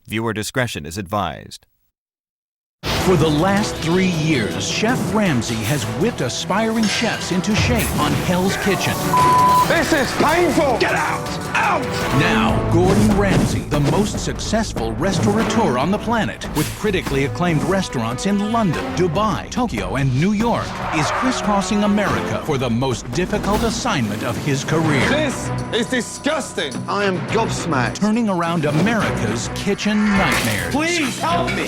Viewer discretion is advised. For the last 3 years, Chef Ramsay has whipped aspiring chefs into shape on Hell's Kitchen. This is painful! Get out! Out! Now, Gordon Ramsay, the most successful restaurateur on the planet, with critically acclaimed restaurants in London, Dubai, Tokyo, and New York, is crisscrossing America for the most difficult assignment of his career. This is disgusting! I am gobsmacked. Turning around America's kitchen nightmares. Please help me!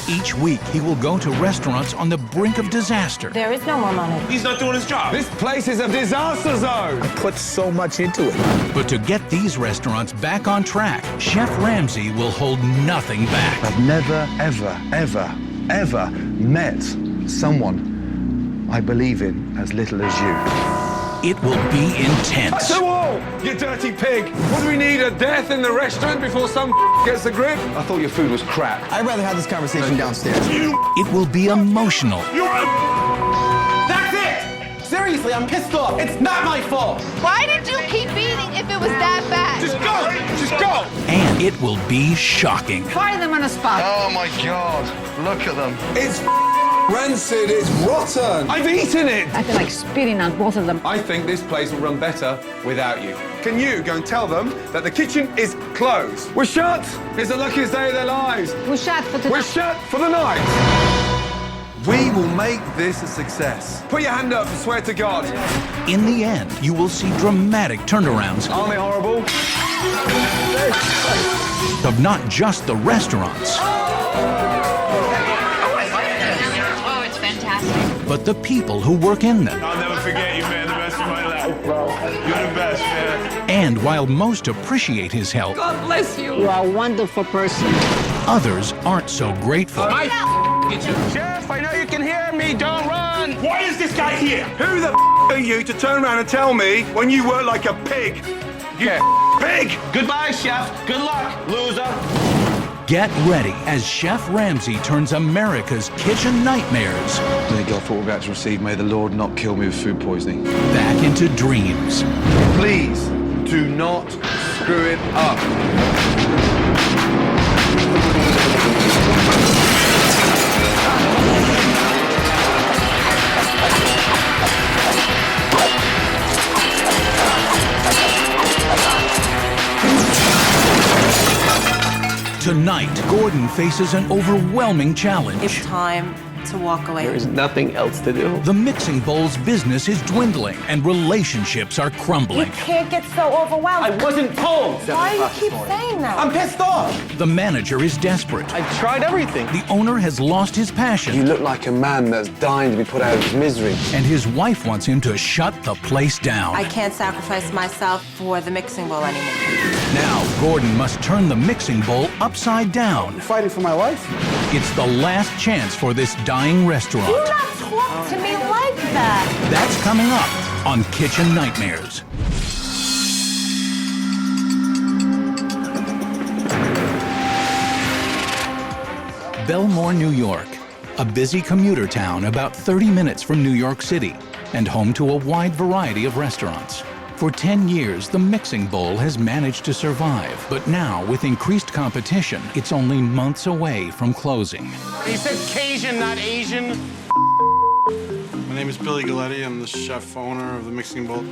Each week, he will go to restaurants on the brink of disaster. There is no more money. He's not doing his job. This place is a disaster zone. I put so much into it. But to get these restaurants back on track, Chef Ramsay will hold nothing back. I've never, ever, ever, ever met someone I believe in as little as you. It will be intense. That's the wall, you dirty pig! What do we need, a death in the restaurant before some gets the grip? I thought your food was crap. I'd rather have this conversation downstairs. It will be emotional. That's it! Seriously, I'm pissed off. It's not my fault. Why did you keep eating if it was that bad? Just go! Just go! And it will be shocking. Fire them on the spot. Oh my God, look at them. It's rancid, it's rotten. I've eaten it! I feel like spitting on both of them. I think this place will run better without you. Can you go and tell them that the kitchen is closed? We're shut! It's the luckiest day of their lives. We're shut for We're tonight. shut for the night. We will make this a success. Put your hand up and swear to God. In the end, you will see dramatic turnarounds Aren't they horrible? of not just the restaurants, Oh, it's fantastic. but the people who work in them. I'll never forget you, man. The best of my life. You're the best, man. And while most appreciate his help, God bless you. You are a wonderful person. others aren't so grateful. Chef, I know you can hear me. Don't run. Why is this guy here? Who the are you to turn around and tell me when you work like a pig? You pig! Goodbye, chef. Good luck, loser. Get ready as Chef Ramsay turns America's kitchen nightmares May God for what we're about to receive. May the Lord not kill me with food poisoning. back into dreams. Please do not screw it up. Tonight, Gordon faces an overwhelming challenge. It's time to walk away. There's nothing else to do. The Mixing Bowl's business is dwindling and relationships are crumbling. You can't get so overwhelmed. I wasn't told. Why do you keep saying that? I'm pissed off. The manager is desperate. I've tried everything. The owner has lost his You passion, look like a man that's dying to be put out of his misery. and his wife wants him to shut the place down. I can't sacrifice myself for the mixing bowl anymore. Now, Gordon must turn the Mixing Bowl upside down. Fighting for my life? It's the last chance for this dying restaurant. Do not talk to me like that. That's coming up on Kitchen Nightmares. Belmore, New York, a busy commuter town about 30 minutes from New York City and home to a wide variety of restaurants. For 10 years, the Mixing Bowl has managed to survive, but now, with increased competition, it's only months away from closing. He said Cajun, not Asian. My name is Billy Galletti. I'm the chef owner of the Mixing Bowl.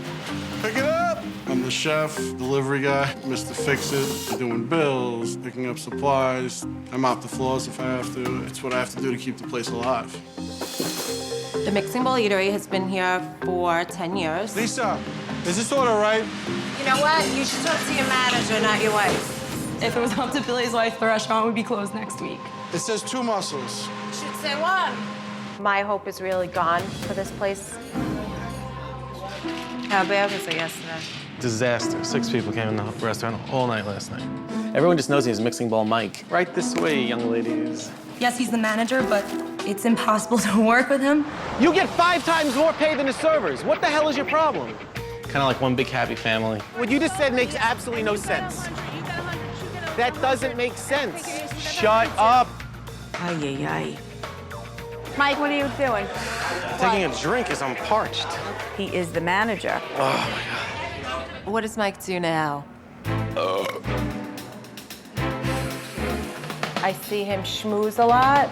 Pick it up! I'm the chef, delivery guy, Mr. Fix-It, doing bills, picking up supplies. I mop the floors if I have to. It's what I have to do to keep the place alive. The Mixing Bowl Eatery has been here for 10 years. Lisa, is this order right? You know what? You should talk to your manager, not your wife. If it was up to Billy's wife, the restaurant would be closed next week. It says 2 mussels. You should say one. My hope is really gone for this place. How bad was it yesterday? Disaster. 6 people came in the restaurant all night last night. Everyone just knows he's Mixing Bowl Mike. Right this way, young ladies. Yes, he's the manager, but it's impossible to work with him. You get 5 times more pay than the servers. What the hell is your problem? Kind of like one big happy family. What you just said makes absolutely no sense. That doesn't make sense. Shut up. Ay, ay, ay. Mike, what are you doing? Taking a drink because I'm parched. He is the manager. What does Mike do now? I see him schmooze a lot.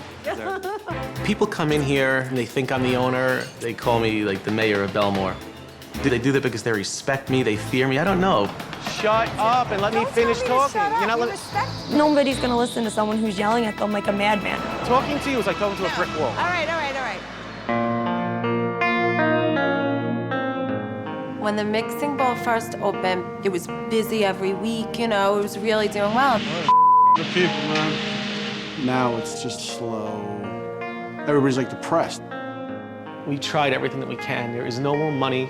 People come in here and they think I'm the owner. They call me like the mayor of Belmore. Do they do that because they respect me, they fear me? I don't know. Shut up and let me finish talking. You're not Nobody's gonna listen to someone who's yelling at them like a madman. Talking to you is like talking to a brick wall. All right. When the mixing bowl first opened, it was busy every week, you know, it was really doing well. The people, man. Now it's just slow. Everybody's like depressed. We tried everything that we can. There is no more money.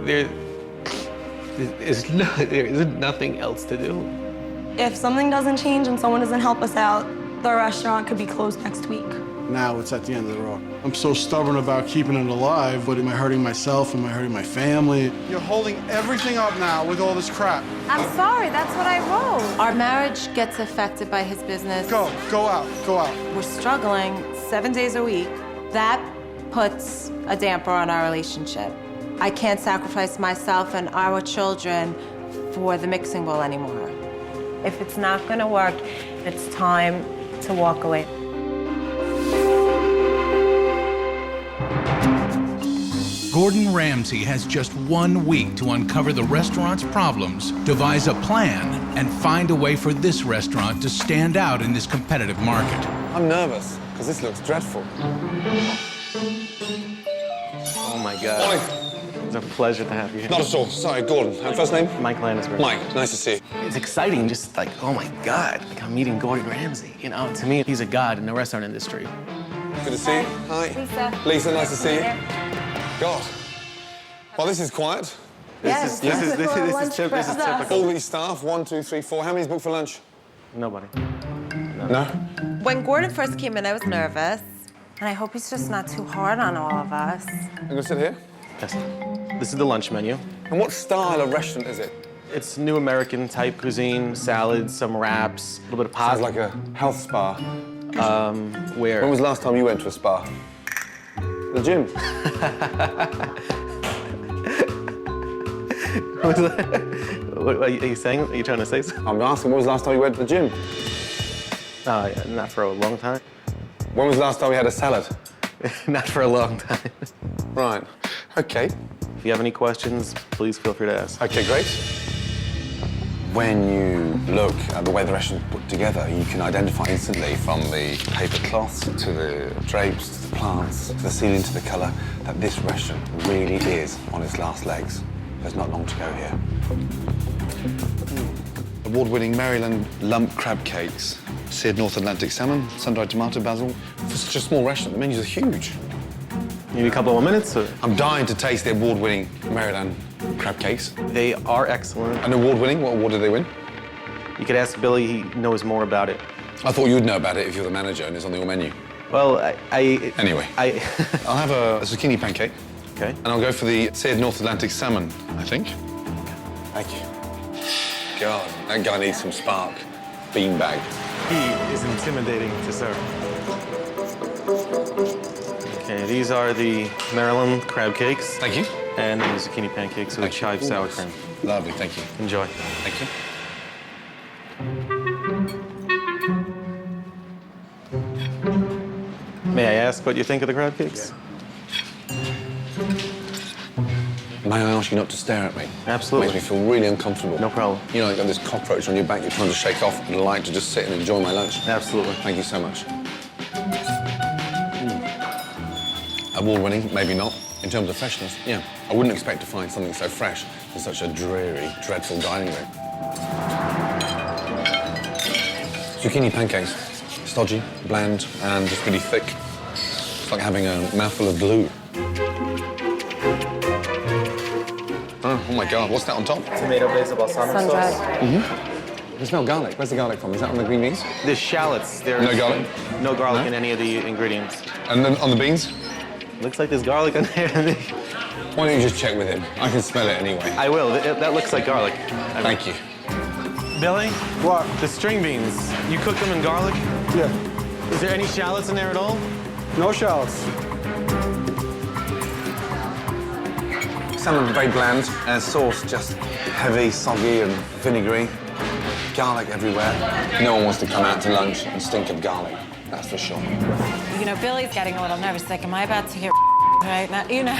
There isn't nothing else to do. If something doesn't change and someone doesn't help us out, the restaurant could be closed next week. Now it's at the end of the road. I'm so stubborn about keeping it alive, but am I hurting myself? Am I hurting my family? You're holding everything up now with all this crap. I'm sorry, that's what I wrote. Our marriage gets affected by his business. Go out. We're struggling 7 days a week. That puts a damper on our relationship. I can't sacrifice myself and our children for the mixing bowl anymore. If it's not gonna work, it's time to walk away. Gordon Ramsay has just 1 week to uncover the restaurant's problems, devise a plan, and find a way for this restaurant to stand out in this competitive market. I'm nervous, because this looks dreadful. Oh my God. It's a pleasure to have you here. Not at all. Sorry, Gordon. First name? Mike Lannisberg. Mike, nice to see you. It's exciting, just like, oh my God, like I'm meeting Gordon Ramsay. You know, to me, he's a god in the restaurant industry. Good to see you. Hi. Lisa, nice to see you. God. Well, this is quiet. This is typical. All these staff, 1, 2, 3, 4. How many's booked for lunch? Nobody. No? When Gordon first came in, I was nervous. And I hope he's just not too hard on all of us. You gonna sit here? Yes. This is the lunch menu. And what style of restaurant is it? It's new American type cuisine, salads, some wraps, a little bit of pasta. Sounds like a health spa. Where? When was the last time you went to a spa? The gym. What are you saying? Are you trying to say something? I'm asking, when was the last time you went to the gym? Not for a long time. When was the last time you had a salad? Not for a long time. Right. Okay. If you have any questions, please feel free to ask. Okay, great. When you look at the way the restaurant's put together, you can identify instantly from the paper cloths to the drapes, to the plants, to the ceiling, to the colour, that this restaurant really is on its last legs. There's not long to go here. Award-winning Maryland lump crab cakes, seared North Atlantic salmon, sun-dried tomato basil. For such a small restaurant, the menus are huge. You need a couple more minutes? Or? I'm dying to taste the award-winning Maryland crab cakes. They are excellent. And award-winning? What award did they win? You could ask Billy, he knows more about it. I thought you'd know about it if you're the manager and it's on your menu. Well, Anyway, I'll have a zucchini pancake. Okay. And I'll go for the seared North Atlantic salmon, I think. Thank you. God, that guy needs some spark. Beanbag. He is intimidating to serve. Okay, these are the Maryland crab cakes. Thank you. And the zucchini pancakes with a chive sour cream. Lovely, thank you. Enjoy. Thank you. May I ask what you think of the crab cakes? May I ask you not to stare at me? Absolutely. It makes me feel really uncomfortable. No problem. You know, you've got this cockroach on your back you're trying to shake off, and I like to just sit and enjoy my lunch. Absolutely. Thank you so much. Award-winning, maybe not. In terms of freshness, yeah. I wouldn't expect to find something so fresh in such a dreary, dreadful dining room. Zucchini pancakes. Stodgy, bland, and just really thick. It's like having a mouthful of glue. Oh my God, what's that on top? Tomato basil balsamic sauce. I smell garlic. Where's the garlic from? Is that on the green beans? The shallots. There's No garlic? No garlic No? in any of the ingredients. And then on the beans? Looks like there's garlic on there. Why don't you just check with him? I can smell it anyway. I will. That looks like garlic. Thank you. Billy? What? The string beans. You cook them in garlic? Yeah. Is there any shallots in there at all? No shallots. Salmon very bland, and sauce just heavy, soggy, and vinegary. garlic everywhere. No one wants to come out to lunch and stink of garlic, that's for sure. You know, Billy's getting a little nervous. Like, am I about to get right now? You know.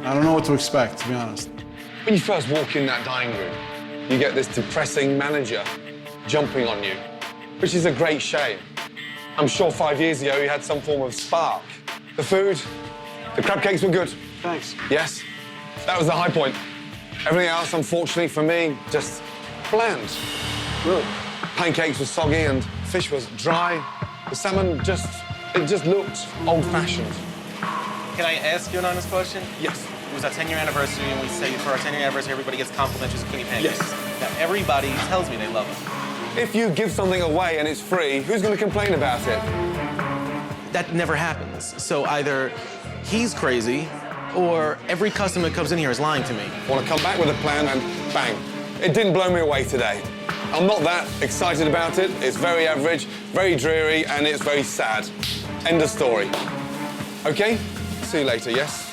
I don't know what to expect, to be honest. When you first walk in that dining room, you get this depressing manager jumping on you, which is a great shame. I'm sure 5 years ago you had some form of spark. The food, the crab cakes were good. Thanks. Yes, that was the high point. Everything else, unfortunately for me, just bland. Look, pancakes were soggy and fish was dry. The salmon it just looked old-fashioned. Can I ask you an honest question? Yes. It was our 10-year anniversary, and we say for our 10-year anniversary, everybody gets complimentary zucchini pancakes. Yes. Now, everybody tells me they love them. If you give something away and it's free, who's going to complain about it? That never happens. So either he's crazy, or every customer that comes in here is lying to me. I want to come back with a plan and bang. It didn't blow me away today. I'm not that excited about it. It's very average, very dreary, and it's very sad. End of story. Okay? See you later, yes?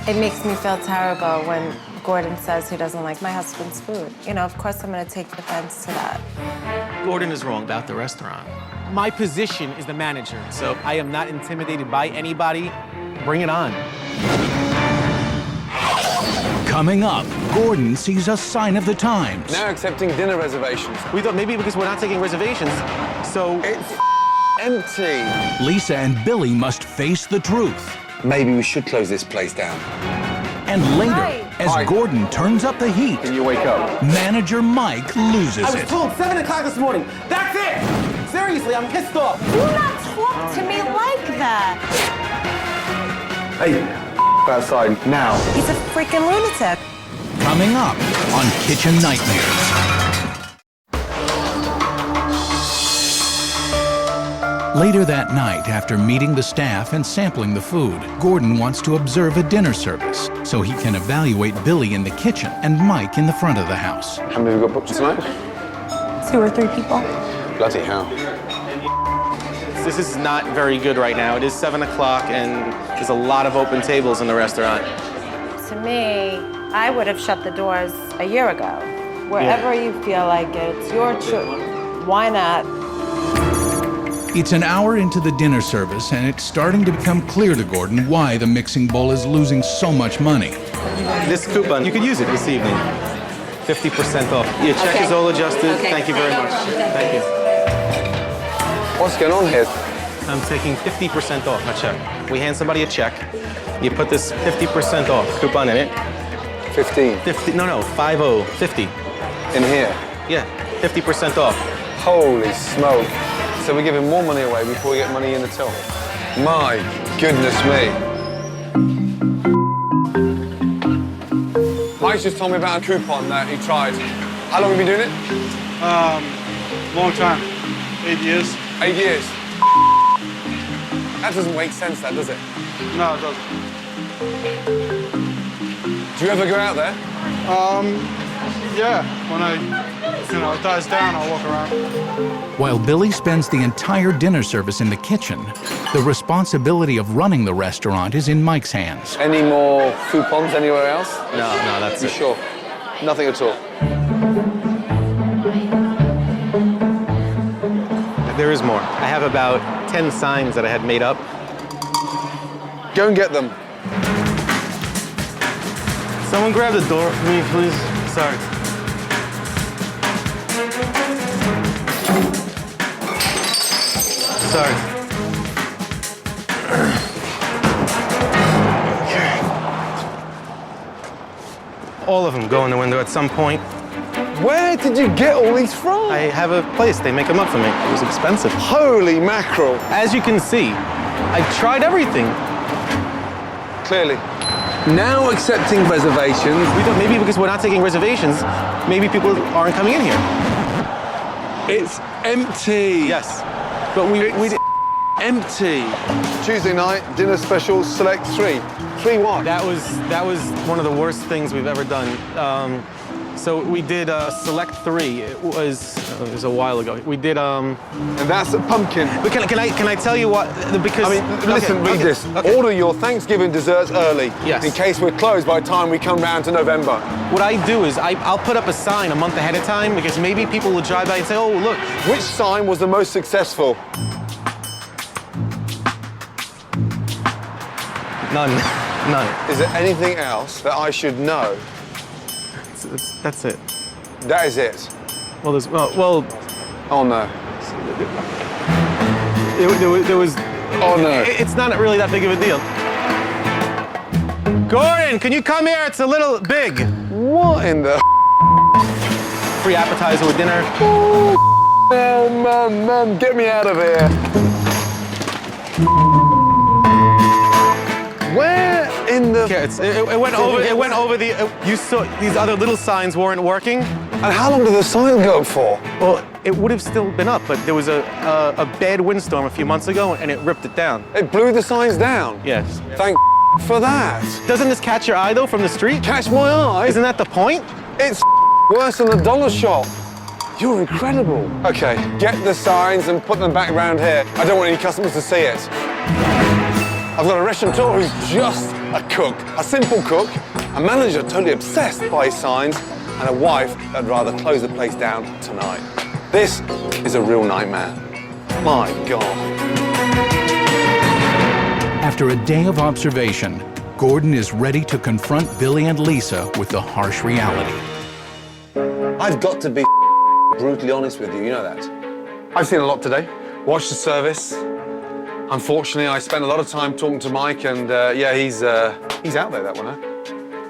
It makes me feel terrible when Gordon says he doesn't like my husband's food. You know, of course I'm gonna take offense to that. Gordon is wrong about the restaurant. My position is the manager, so I am not intimidated by anybody. Bring it on. Coming up, Gordon sees a sign of the times. Now accepting dinner reservations. We thought maybe because we're not taking reservations, so... It's empty. Lisa and Billy must face the truth. Maybe we should close this place down. And later, as Hi. Gordon turns up the heat, Can you wake up? manager Mike loses I was it. told 7 o'clock this morning. That's it! Seriously, I'm pissed off. Do not talk to me like that. Hey, outside now. He's a freaking lunatic. Coming up on Kitchen Nightmares. Later that night, after meeting the staff and sampling the food, Gordon wants to observe a dinner service so he can evaluate Billy in the kitchen and Mike in the front of the house. How many have we got booked tonight? 2 or 3 people. Bloody hell. This is not very good right now. It is 7 o'clock, and there's a lot of open tables in the restaurant. To me, I would have shut the doors a year ago. Wherever you feel like it, it's your choice. Why not? It's an hour into the dinner service, and it's starting to become clear to Gordon why the Mixing Bowl is losing so much money. This coupon, you could use it this evening. 50% off. Your check is all adjusted. Thank you very much. Thank you. What's going on here? I'm taking 50% off my check. We hand somebody a check. You put this 50% off coupon in it. 15. 50, no, 50, 50. In here. Yeah, 50% off. Holy smoke. So we're giving more money away before we get money in the till. My goodness me. Mike's just told me about a coupon that he tried. How long have you been doing it? Long time. 8 years. 8 years. That doesn't make sense, that, does it? No, it doesn't. Do you ever go out there? Yeah. When it dies down, I'll walk around. While Billy spends the entire dinner service in the kitchen, the responsibility of running the restaurant is in Mike's hands. Any more coupons anywhere else? No, that's You it. sure? Nothing at all. There is more. I have about 10 signs that I had made up. Go and get them. Someone grab the door for me, please. Sorry. Sorry. All of them go in the window at some point. Where did you get all these from? I have a place. They make them up for me. It was expensive. Holy mackerel. As you can see, I tried everything. Clearly. Now accepting reservations. We thought maybe because we're not taking reservations, maybe people aren't coming in here. It's empty. Yes, but we Empty. Tuesday night, dinner special, select 3. 3 what? That was one of the worst things we've ever done. So we did Select 3. It was a while ago. We did And that's a pumpkin. But can I tell you what? Because I mean, listen, read this. Okay. Order your Thanksgiving desserts early. Yes. In case we're closed by the time we come round to November. What I do is I'll put up a sign a month ahead of time because maybe people will drive by and say, oh, look. Which sign was the most successful? None. Is there anything else that I should know? That's it. That is it. Well, Oh no. There was. Oh no. It's not really that big of a deal. Gordon, can you come here? It's a little big. What in the? Free appetizer with dinner. Man, get me out of here. Where in the? Yeah, it went over. It went over the. You saw these other little signs weren't working. And how long did the sign go for? Well, it would have still been up, but there was a bad windstorm a few months ago, and it ripped it down. It blew the signs down. Yes. Thank for that. Doesn't this catch your eye though from the street? Catch my eye. Isn't that the point? It's worse than the dollar shop. You're incredible. Okay, get the signs and put them back around here. I don't want any customers to see it. I've got a restaurateur who's just a cook, a simple cook, a manager totally obsessed by his signs, and a wife that'd rather close the place down tonight. This is a real nightmare. My God. After a day of observation, Gordon is ready to confront Billy and Lisa with the harsh reality. I've got to be brutally honest with you, you know that. I've seen a lot today. Watched the service. Unfortunately, I spent a lot of time talking to Mike, and yeah, he's out there, that one, huh?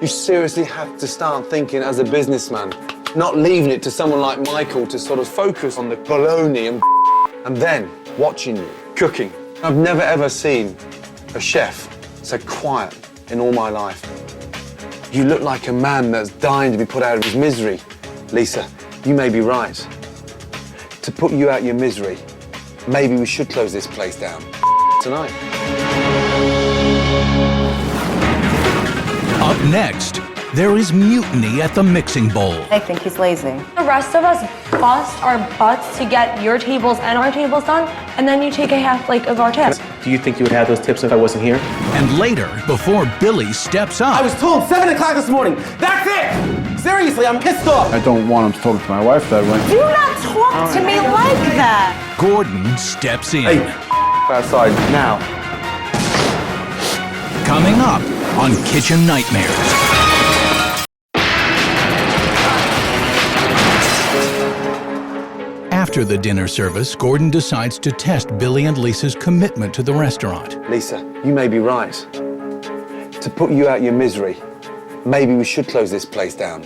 You seriously have to start thinking as a businessman, not leaving it to someone like Michael to sort of focus on the baloney and then watching you cooking. I've never ever seen a chef so quiet in all my life. You look like a man that's dying to be put out of his misery. Lisa, you may be right. To put you out your misery, maybe we should close this place down tonight. Up next, there is mutiny at the Mixing Bowl. I think he's lazy. The rest of us bust our butts to get your tables and our tables done, and then you take a half of our tips. Do you think you would have those tips if I wasn't here? And later, before Billy steps up. I was told 7 o'clock this morning. That's it! Seriously, I'm pissed off. I don't want him to talk to my wife that way. Do not talk to me like that. Gordon steps in. Hey, outside now. Coming up on Kitchen Nightmares. After the dinner service, Gordon decides to test Billy and Lisa's commitment to the restaurant. Lisa, you may be right. To put you out your misery, maybe we should close this place down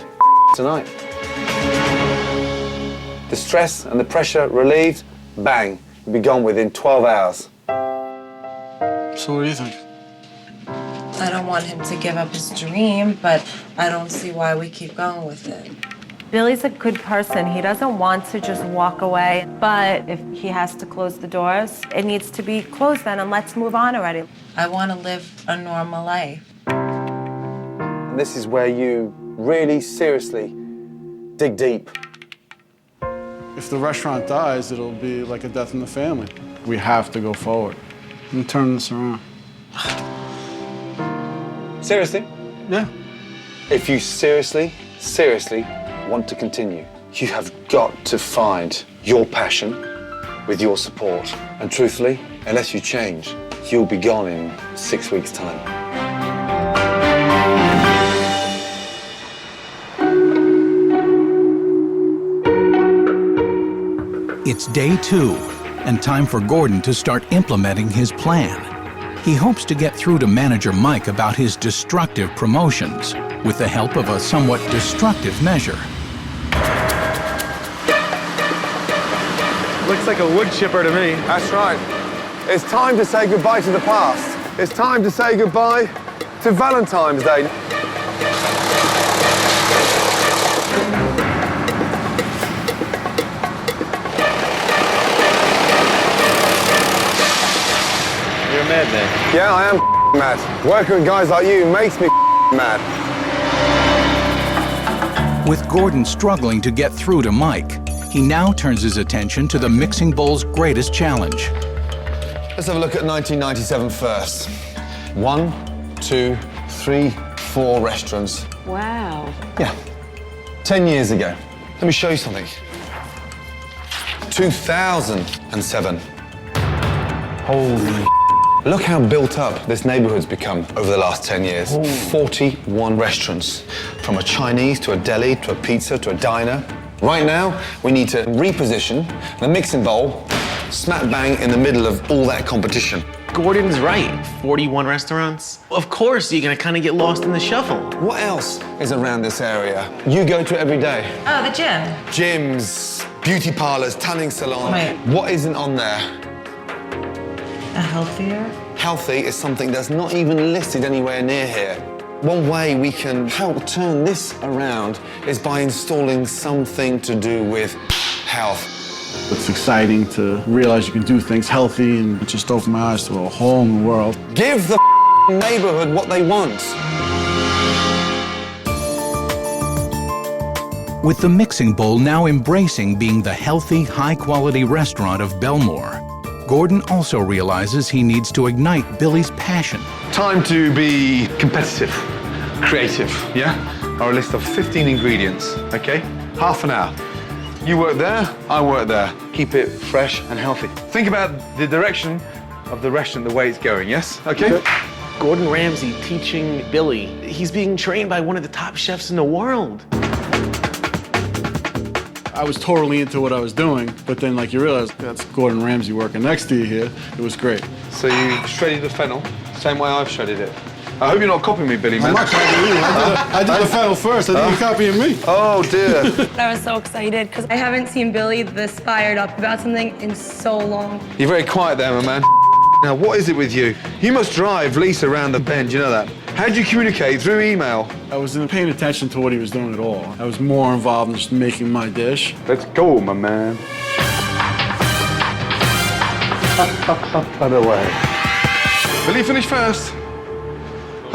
tonight. The stress and the pressure relieved, bang, you'll be gone within 12 hours. So what do you think? I don't want him to give up his dream, but I don't see why we keep going with it. Billy's a good person. He doesn't want to just walk away, but if he has to close the doors, it needs to be closed then, and let's move on already. I want to live a normal life. And this is where you really seriously dig deep. If the restaurant dies, it'll be like a death in the family. We have to go forward and turn this around. Seriously? Yeah. If you seriously want to continue, you have got to find your passion with your support. And truthfully, unless you change, you'll be gone in 6 weeks' time. It's day 2, and time for Gordon to start implementing his plan. He hopes to get through to manager Mike about his destructive promotions with the help of a somewhat destructive measure. Looks like a wood chipper to me. That's right. It's time to say goodbye to the past. It's time to say goodbye to Valentine's Day. You're a madman. Yeah, I am mad. Working with guys like you makes me mad. With Gordon struggling to get through to Mike, he now turns his attention to the Mixing Bowl's greatest challenge. Let's have a look at 1997 first. 1, 2, 3, 4 restaurants. Wow. Yeah, 10 years ago. Let me show you something. 2007. Holy. Look how built up this neighborhood's become over the last 10 years. 41 restaurants, from a Chinese to a deli to a pizza to a diner. Right now, we need to reposition the Mixing Bowl smack bang in the middle of all that competition. Gordon's right. 41 restaurants. Of course, you're gonna kind of get lost in the shuffle. What else is around this area? You go to every day. Oh, the gym. Gyms, beauty parlors, tanning salon. Right. What isn't on there? A healthier? Healthy is something that's not even listed anywhere near here. One way we can help turn this around is by installing something to do with health. It's exciting to realize you can do things healthy, and it just opened my eyes to a whole new world. Give the neighborhood what they want. With the Mixing Bowl now embracing being the healthy, high-quality restaurant of Belmore, Gordon also realizes he needs to ignite Billy's passion. Time to be competitive, creative, yeah? Our list of 15 ingredients, okay? Half an hour. You work there, I work there. Keep it fresh and healthy. Think about the direction of the restaurant, the way it's going, yes? Okay? Gordon Ramsay teaching Billy. He's being trained by one of the top chefs in the world. I was totally into what I was doing, but then like you realize that's Gordon Ramsay working next to you here. It was great. So you shredded the fennel, same way I've shredded it. I hope you're not copying me, Billy, man. I'm not copying you. I did the fennel first. I think you're copying me. Oh, dear. I was so excited because I haven't seen Billy this fired up about something in so long. You're very quiet there, my man. Now, what is it with you? You must drive Lisa around the bend, you know that? How did you communicate? Through email? I wasn't paying attention to what he was doing at all. I was more involved in just making my dish. Let's go, my man. Up and away. Will you finish first?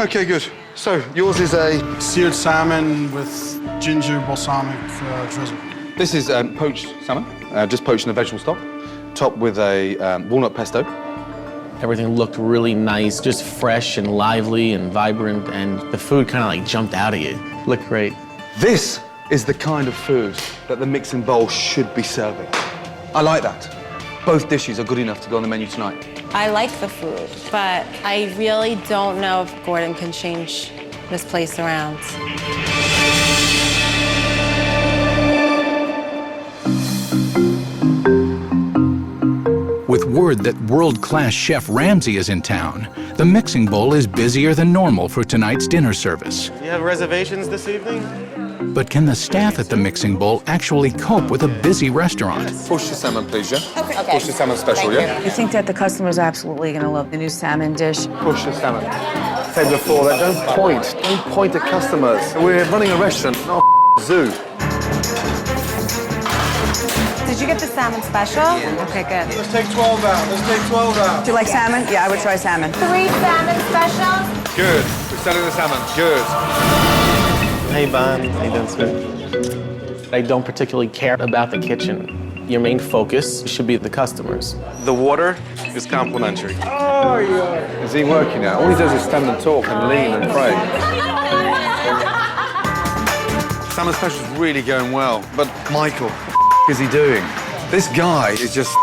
Okay, good. So, yours is a... Seared salmon with ginger balsamic drizzle. This is poached salmon, just poached in a vegetable stock, topped with a walnut pesto. Everything looked really nice, just fresh and lively and vibrant, and the food kind of like jumped out at you. Looked great. This is the kind of food that the Mixing Bowl should be serving. I like that. Both dishes are good enough to go on the menu tonight. I like the food, but I really don't know if Gordon can change this place around. With word that world-class Chef Ramsay is in town, the Mixing Bowl is busier than normal for tonight's dinner service. Do you have reservations this evening? But can the staff at the Mixing Bowl actually cope with a busy restaurant? Push the salmon, please, yeah? Okay. Push the salmon special, yeah? You think that the customers are absolutely going to love the new salmon dish? Push the salmon. Said before that, don't point at customers. We're running a restaurant, not a zoo. Did you get the salmon special? Okay, good. Let's take 12 out. Let's take 12 out. Do you like salmon? Yeah, I would try salmon. 3 salmon specials. Good. We're selling the salmon. Good. Hey, Bon. How you doing, Smith? I don't particularly care about the kitchen. Your main focus should be the customers. The water is complimentary. Oh, yeah. Is he working now? All he does is stand and talk and lean and pray. Salmon special is really going well, but Michael, what is he doing? This guy is just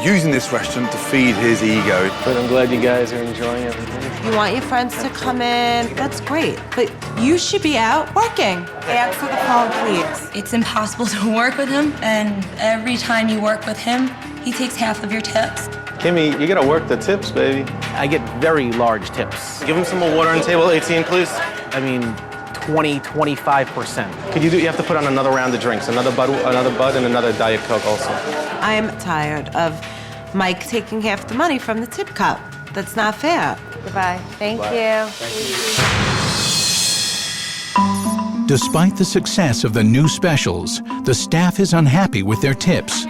using this restaurant to feed his ego. But I'm glad you guys are enjoying everything. You want your friends to come in, that's great, but you should be out working. Answer the phone, please. It's impossible to work with him, and every time you work with him, he takes half of your tips. Kimmy, you gotta work the tips, baby. I get very large tips. Give him some more water on table 18, please. I mean, 20–25%. Could you have to put on another round of drinks, another bud, and another Diet Coke also. I am tired of Mike taking half the money from the tip cup. That's not fair. Goodbye. Thank you. Despite the success of the new specials, the staff is unhappy with their tips,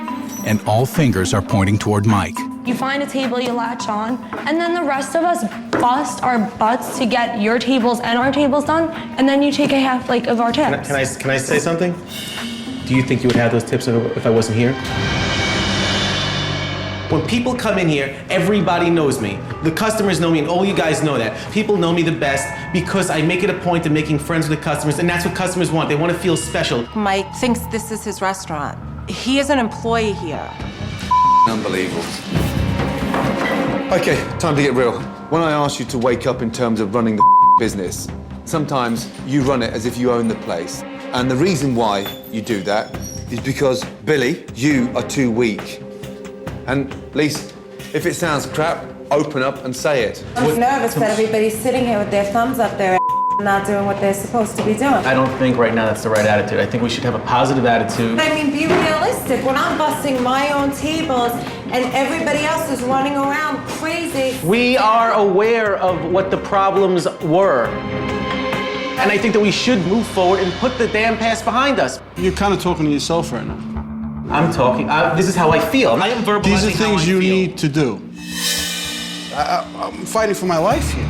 and all fingers are pointing toward Mike. You find a table, you latch on, and then the rest of us bust our butts to get your tables and our tables done, and then you take a half like of our tips. Can I say something? Do you think you would have those tips if I wasn't here? When people come in here, everybody knows me. The customers know me, and all you guys know that. People know me the best because I make it a point of making friends with the customers, and that's what customers want. They want to feel special. Mike thinks this is his restaurant. He is an employee here. Unbelievable. Okay, time to get real. When I ask you to wake up in terms of running the business, sometimes you run it as if you own the place. And the reason why you do that is because, Billy, you are too weak. And Lisa, if it sounds crap, open up and say it. I'm nervous that everybody's sitting here with their thumbs up their not doing what they're supposed to be doing. I don't think right now that's the right attitude. I think we should have a positive attitude. I mean, be realistic. When I'm busting my own tables and everybody else is running around crazy. We are aware of what the problems were. And I think that we should move forward and put the damn past behind us. You're kind of talking to yourself right now. I'm talking, this is how I feel. I am verbalizing These are things you feel. need to do. I'm fighting for my life here.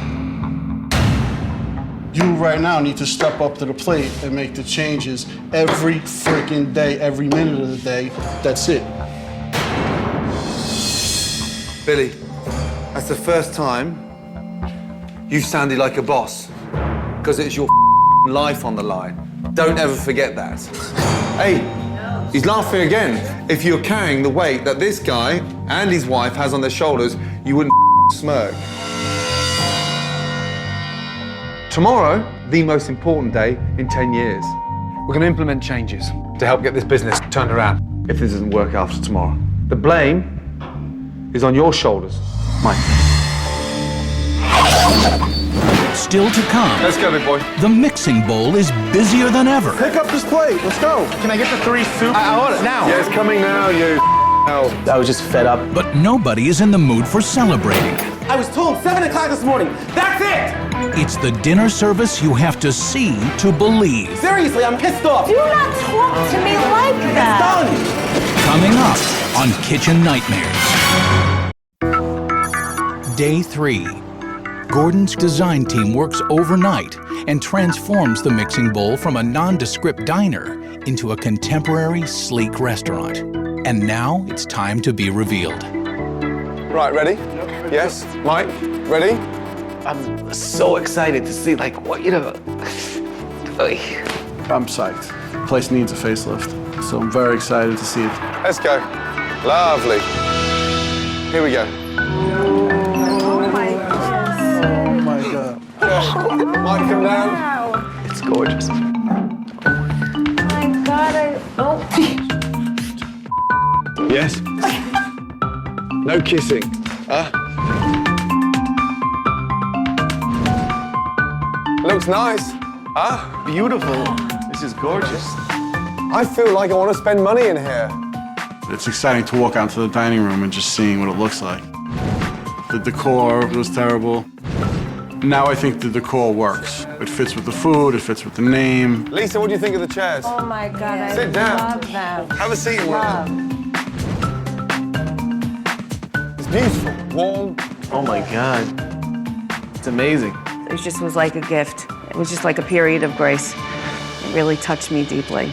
You right now need to step up to the plate and make the changes every freaking day, every minute of the day. That's it. Billy, that's the first time you've sounded like a boss, because it's your life on the line. Don't ever forget that. Hey, he's laughing again. If you're carrying the weight that this guy and his wife has on their shoulders, you wouldn't smirk. Tomorrow, the most important day in 10 years. We're going to implement changes to help get this business turned around if this doesn't work after tomorrow. The blame is on your shoulders, Mike. Still to come. Let's go, big boy. The mixing bowl is busier than ever. Pick up this plate. Let's go. Can I get the 3 soup? I want it now. Yeah, it's coming now, you hell. I was just fed up. But nobody is in the mood for celebrating. I was told 7 o'clock this morning. That's it! It's the dinner service you have to see to believe. Seriously, I'm pissed off. Do not talk to me like that. It's done. Coming up on Kitchen Nightmares. Day 3. Gordon's design team works overnight and transforms the mixing bowl from a nondescript diner into a contemporary, sleek restaurant. And now it's time to be revealed. Right, ready? Yes? Mike, ready? I'm so excited to see, like, what, you know. I'm psyched. The place needs a facelift, so I'm very excited to see it. Let's go. Lovely. Here we go. Oh my God. Mike, come down. It's gorgeous. Oh my God, Yes? No kissing. Huh? Looks nice. Huh? Beautiful. This is gorgeous. I feel like I want to spend money in here. It's exciting to walk out to the dining room and just seeing what it looks like. The decor was terrible. Now I think the decor works. It fits with the food, it fits with the name. Lisa, what do you think of the chairs? Oh my God, I Sit down. love them. Have a seat in one. Love. It's beautiful, warm. Oh my God. It's amazing. It just was like a gift. It was just like a period of grace. It really touched me deeply.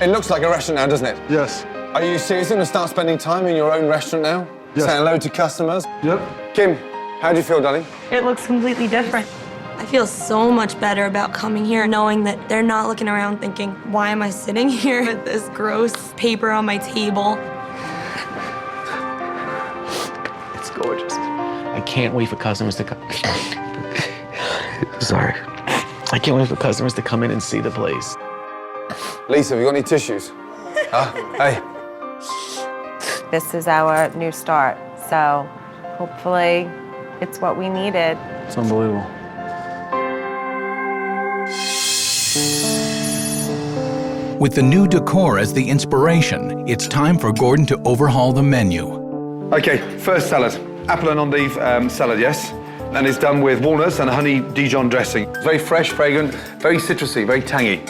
It looks like a restaurant now, doesn't it? Yes. Are you serious? You're going to start spending time in your own restaurant now? Yes. Saying hello to customers? Yep. Kim, how do you feel, darling? It looks completely different. I feel so much better about coming here knowing that they're not looking around thinking, why am I sitting here with this gross paper on my table? It's gorgeous. I can't wait for customers to come. Sorry. I can't wait for customers to come in and see the place. Lisa, have you got any tissues? Huh? Hey. This is our new start, so hopefully it's what we needed. It's unbelievable. With the new decor as the inspiration, it's time for Gordon to overhaul the menu. Okay, first salad. Apple and endive salad, yes? And it's done with walnuts and a honey Dijon dressing. It's very fresh, fragrant, very citrusy, very tangy.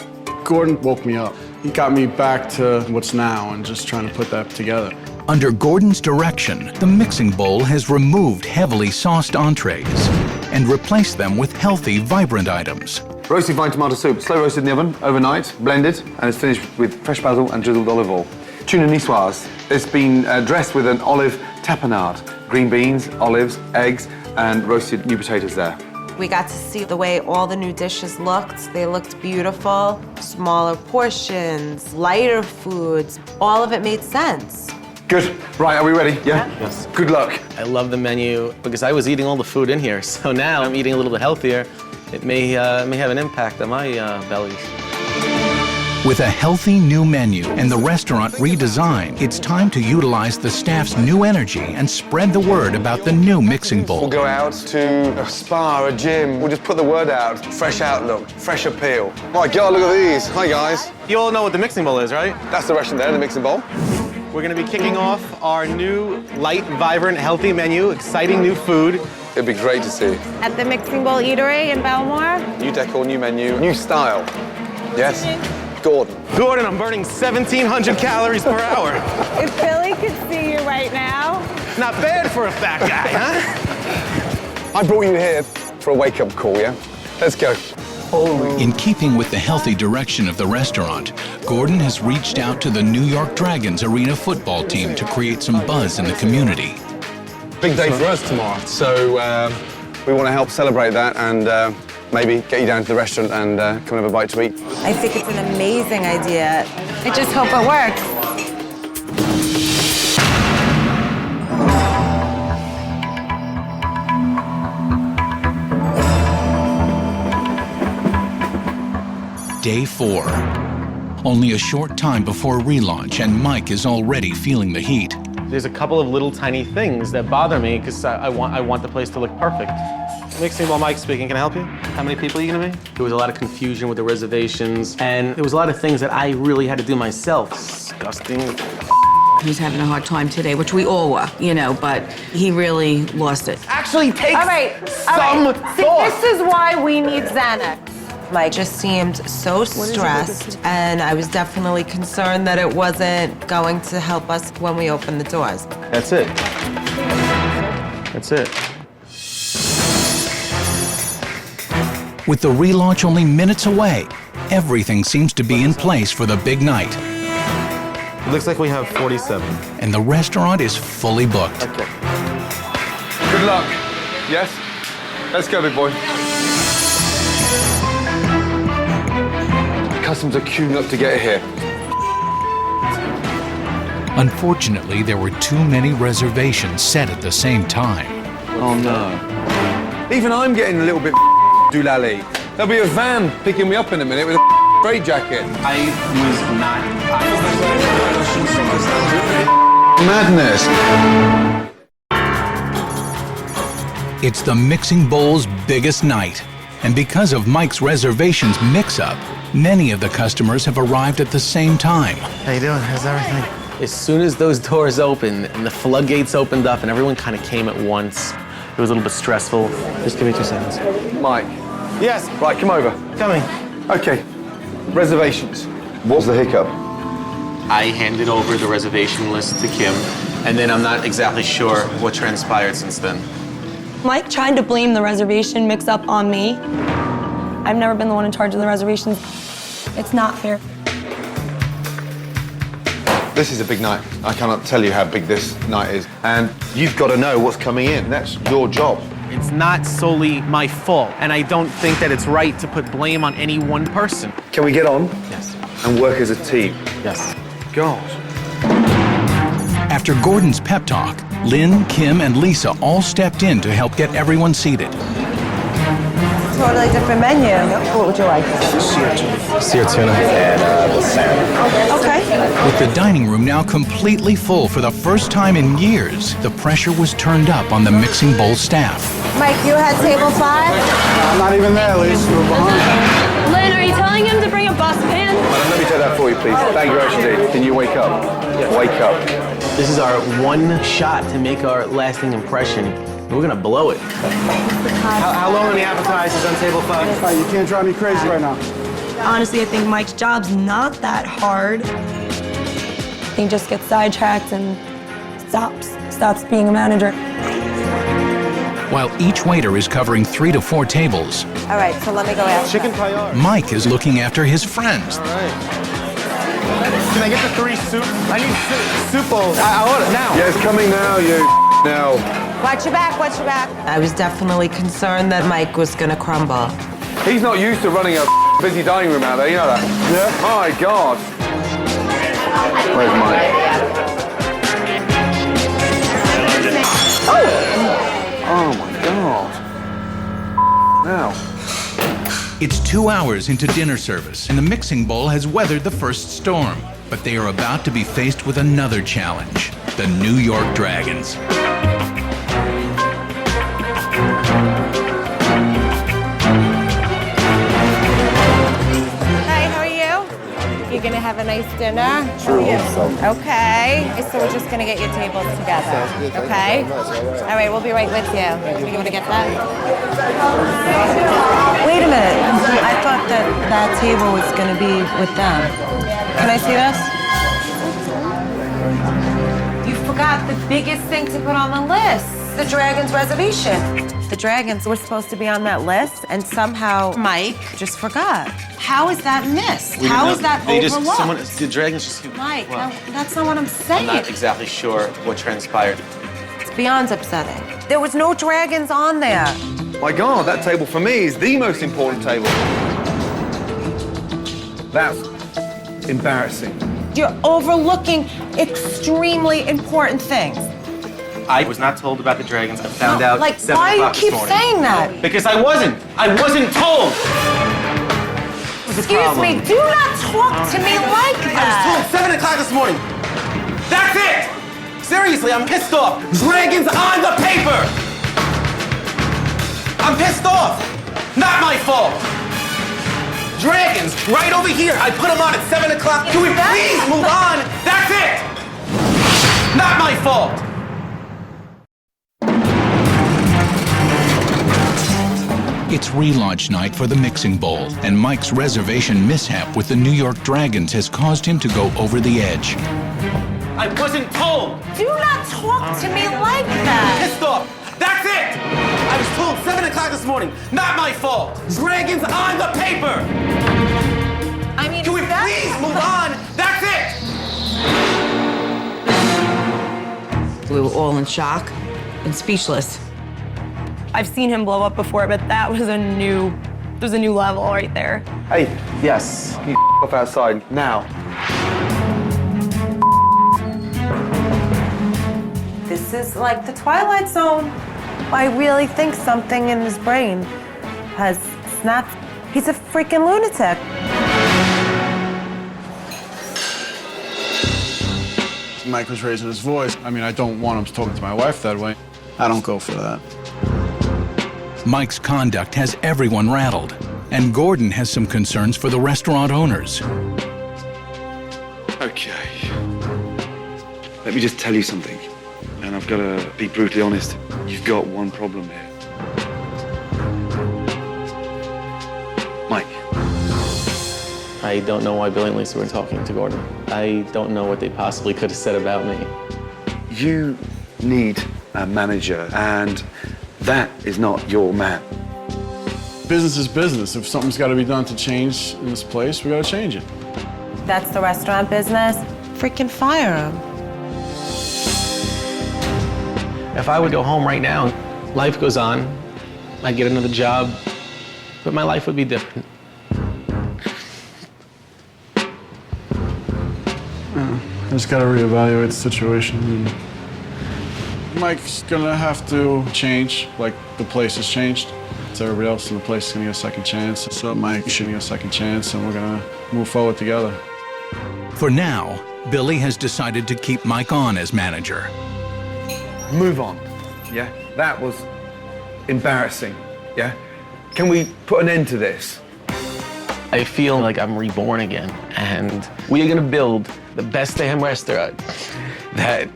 Gordon woke me up. He got me back to what's now and just trying to put that together. Under Gordon's direction, the mixing bowl has removed heavily sauced entrees and replaced them with healthy, vibrant items. Roasted vine tomato soup, slow roasted in the oven, overnight, blended, and it's finished with fresh basil and drizzled olive oil. Tuna niçoise, it's been dressed with an olive tapenade, green beans, olives, eggs, and roasted new potatoes there. We got to see the way all the new dishes looked. They looked beautiful, smaller portions, lighter foods. All of it made sense. Good. Right, are we ready? Yeah? Yes. Good luck. I love the menu because I was eating all the food in here, so now I'm eating a little bit healthier. It may have an impact on my bellies. With a healthy new menu and the restaurant redesigned, it's time to utilize the staff's new energy and spread the word about the new mixing bowl. We'll go out to a spa, a gym. We'll just put the word out. Fresh outlook, fresh appeal. My God, look at these. Hi, guys. You all know what the mixing bowl is, right? That's the restaurant there, the mixing bowl. We're gonna be kicking off our new light, vibrant, healthy menu, exciting new food. It'd be great to see. At the Mixing Bowl Eatery in Belmore. New decor, new menu, new style. Yes? Gordon, I'm burning 1,700 calories per hour. If Billy could see you right now. Not bad for a fat guy, huh? I brought you here for a wake-up call, yeah? Let's go. In keeping with the healthy direction of the restaurant, Gordon has reached out to the New York Dragons arena football team to create some buzz in the community. Big day for us tomorrow, so we want to help celebrate that and maybe get you down to the restaurant and come and have a bite to eat. I think it's an amazing idea. I just hope it works. Day 4. Only a short time before relaunch and Mike is already feeling the heat. There's a couple of little tiny things that bother me because I want the place to look perfect. Mixing Bowl Mike speaking, can I help you? How many people are you gonna be? There was a lot of confusion with the reservations, and there was a lot of things that I really had to do myself. Disgusting. He's having a hard time today, which we all were, you know, but he really lost it. Actually takes All right. thought. See, this is why we need Xanax. Mike just seemed so stressed, and I was definitely concerned that it wasn't going to help us when we opened the doors. That's it. That's it. With the relaunch only minutes away, everything seems to be in place for the big night. It looks like we have 47. And the restaurant is fully booked. Okay. Good luck. Yes? Let's go, big boy. Customers are queuing up to get here. Unfortunately, there were too many reservations set at the same time. Oh, no. Even I'm getting a little bit doolally. There'll be a van picking me up in a minute with a straitjacket. I was not. Madness. It's the Mixing Bowl's biggest night. And because of Mike's reservations mix-up, many of the customers have arrived at the same time. How you doing? How's everything? As soon as those doors opened and the floodgates opened up and everyone kind of came at once, it was a little bit stressful. Just give me 2 seconds. Mike. Yes. Right, come over. Coming. Okay. Reservations. What's the hiccup? I handed over the reservation list to Kim, and then I'm not exactly sure what transpired since then. Mike tried to blame the reservation mix-up on me. I've never been the one in charge of the reservations. It's not fair. This is a big night. I cannot tell you how big this night is. And you've got to know what's coming in. That's your job. It's not solely my fault, and I don't think that it's right to put blame on any one person. Can we get on? Yes. And work as a team? Yes. God. After Gordon's pep talk, Lynn, Kim, and Lisa all stepped in to help get everyone seated. Totally different menu. What would you like? Sear tuna. And the salmon. Okay. With the dining room now completely full for the first time in years, the pressure was turned up on the Mixing Bowl staff. Mike, you had table 5? I'm not even there, Liz. We're behind. Lynn, are you telling him to bring a bus pan? Let me take that for you, please. Thank you, Ashley. Can you wake up? Wake up. This is our one shot to make our lasting impression. We're gonna blow it. How long are the appetizers on table 5? You can't drive me crazy right now. Honestly, I think Mike's job's not that hard. He just gets sidetracked and stops being a manager. While each waiter is covering 3 to 4 tables, All right, so let me go ask. Chicken paella. Mike is looking after his friends. All right. Can I get the 3 soup? I need soup bowls. I want it now. Yeah, it's coming now, you now. Watch your back, watch your back. I was definitely concerned that Mike was gonna crumble. He's not used to running a busy dining room out there, you know that? Yeah. My God. Where's Mike? Oh my God. Now. It's 2 hours into dinner service, and the mixing bowl has weathered the first storm. But they are about to be faced with another challenge, the New York Dragons. Hi, how are you? You're gonna have a nice dinner? Sure. Okay. So we're just gonna get your tables together. Okay? All right, we'll be right with you. You gonna get that? Wait a minute. I thought that table was gonna be with them. Can I see this? You forgot the biggest thing to put on the list, the Dragons reservation. The Dragons were supposed to be on that list, and somehow Mike just forgot. How is that missed? How is that overlooked? The Dragons just... Mike, no, that's not what I'm saying. I'm not exactly sure what transpired. It's beyond upsetting. There was no Dragons on there. My God, that table for me is the most important table. That's embarrassing. You're overlooking extremely important things. I was not told about the Dragons. I found out Like, at 7 why do you o'clock this keep morning. saying that? Because I wasn't told. Excuse me, do not talk to me like I was that. told 7 o'clock this morning. That's it! Seriously, I'm pissed off. Dragons on the paper! I'm pissed off. Not my fault. Dragons, right over here. I put them on at 7 o'clock. Can we please move on? That's it! Not my fault. It's relaunch night for the mixing bowl, and Mike's reservation mishap with the New York Dragons has caused him to go over the edge. I wasn't told. Do not talk to me like that. Pissed off. That's it! I was told 7 o'clock this morning. Not my fault. Dragons on the paper. I mean, Can we please move on? That's it! We were all in shock and speechless. I've seen him blow up before, but that was a new level right there. Hey, yes, you off outside now. This is like the Twilight Zone. I really think something in his brain has snapped. He's a freaking lunatic. Mike was raising his voice. I mean, I don't want him talking to my wife that way. I don't go for that. Mike's conduct has everyone rattled, and Gordon has some concerns for the restaurant owners. Okay. Let me just tell you something, and I've got to be brutally honest. You've got one problem here. Mike. I don't know why Billy and Lisa were talking to Gordon. I don't know what they possibly could have said about me. You need a manager, and that is not your man. Business is business. If something's got to be done to change in this place, we got to change it. That's the restaurant business. Freaking fire him. If I would go home right now, life goes on. I'd get another job, but my life would be different. I just got to reevaluate the situation. Mike's gonna have to change, like the place has changed. So everybody else in the place is gonna get a second chance. So Mike should get a second chance, and we're gonna move forward together. For now, Billy has decided to keep Mike on as manager. Move on, yeah? That was embarrassing, yeah? Can we put an end to this? I feel like I'm reborn again, and we are gonna build the best damn restaurant that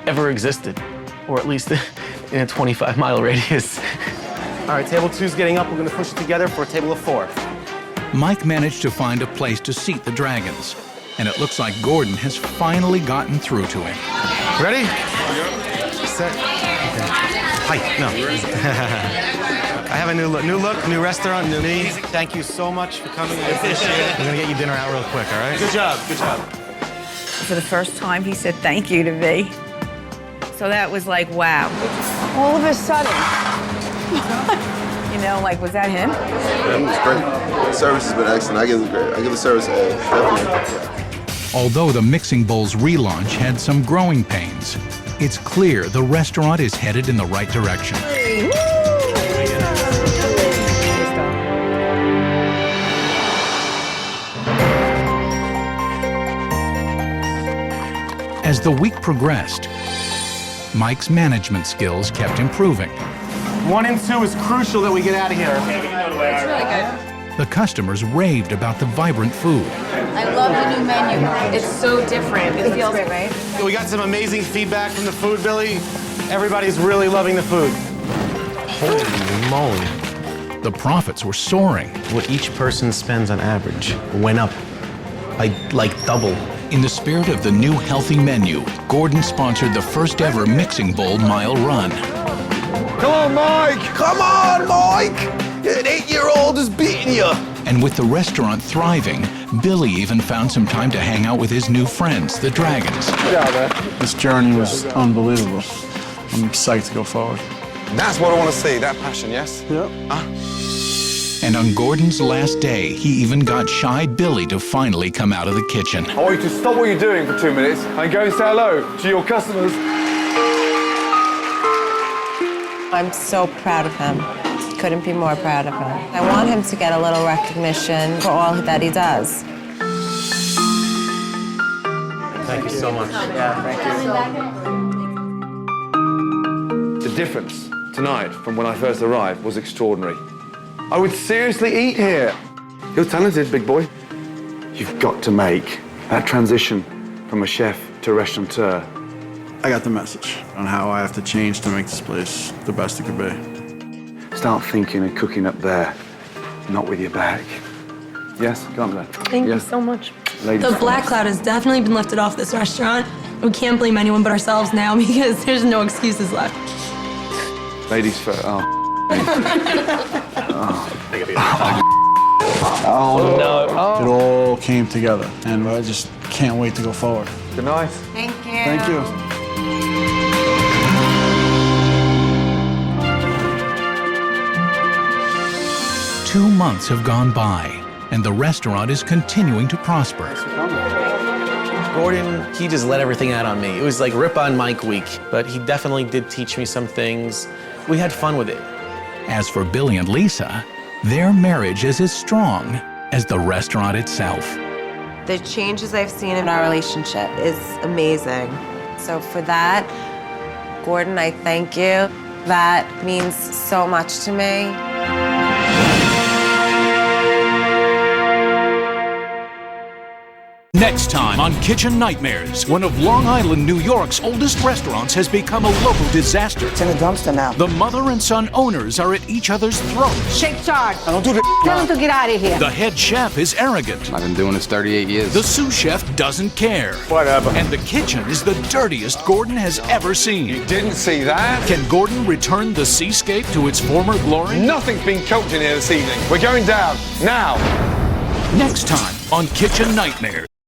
ever existed, or at least in a 25-mile radius. All right, table 2's getting up. We're gonna push it together for a table of 4. Mike managed to find a place to seat the Dragons. and it looks like Gordon has finally gotten through to him. Ready? Set. Okay. Hi. No. I have a new look, new restaurant, new me. Thank you so much for coming. I appreciate it. We're gonna get you dinner out real quick, all right? Good job, good job. For the first time, he said thank you to me. So that was like, wow. All of a sudden. You know, like, was that him? It's great. The service has been excellent. I give the service A, definitely. Although the Mixing Bowl's relaunch had some growing pains, it's clear the restaurant is headed in the right direction. As the week progressed, Mike's management skills kept improving. 1 and 2 is crucial that we get out of here. It's really good. The customers raved about the vibrant food. I love the new menu. It's so different. It feels great. We got some amazing feedback from the food, Billy. Everybody's really loving the food. Holy moly. The profits were soaring. What each person spends on average went up by like double. In the spirit of the new healthy menu, Gordon sponsored the first ever Mixing Bowl mile run. Come on, Mike! Come on, Mike! An 8-year-old is beating you! And with the restaurant thriving, Billy even found some time to hang out with his new friends, the Dragons. This journey was unbelievable. I'm psyched to go forward. That's what I want to see, that passion, yes? Yep. And on Gordon's last day, he even got shy Billy to finally come out of the kitchen. I want you to stop what you're doing for 2 minutes and go and say hello to your customers. I'm so proud of him. Couldn't be more proud of him. I want him to get a little recognition for all that he does. Thank you so much. Yeah, thank you. The difference tonight from when I first arrived was extraordinary. I would seriously eat here. You're talented, big boy. You've got to make that transition from a chef to a restaurateur. I got the message on how I have to change to make this place the best it could be. Start thinking and cooking up there, not with your back. Yes, go on there. Thank you so much. Ladies The black cloud has definitely been lifted off this restaurant. We can't blame anyone but ourselves now because there's no excuses left. Ladies first. Oh no. It all came together, and I just can't wait to go forward. Good night. Thank you. Thank you. 2 months have gone by, and the restaurant is continuing to prosper. Gordon, he just let everything out on me. It was like Rip on Mike week, but he definitely did teach me some things. We had fun with it. As for Billy and Lisa, their marriage is as strong as the restaurant itself. The changes I've seen in our relationship is amazing. So for that, Gordon, I thank you. That means so much to me. Next time on Kitchen Nightmares, one of Long Island, New York's oldest restaurants has become a local disaster. It's in a dumpster now. The mother and son owners are at each other's throats. Shake charge. I don't do that. Tell him to get out of here. The head chef is arrogant. I've been doing this 38 years. The sous chef doesn't care. Whatever. And the kitchen is the dirtiest Gordon has ever seen. You didn't see that? Can Gordon return the seascape to its former glory? Nothing's been cooked in here this evening. We're going down now. Next time on Kitchen Nightmares.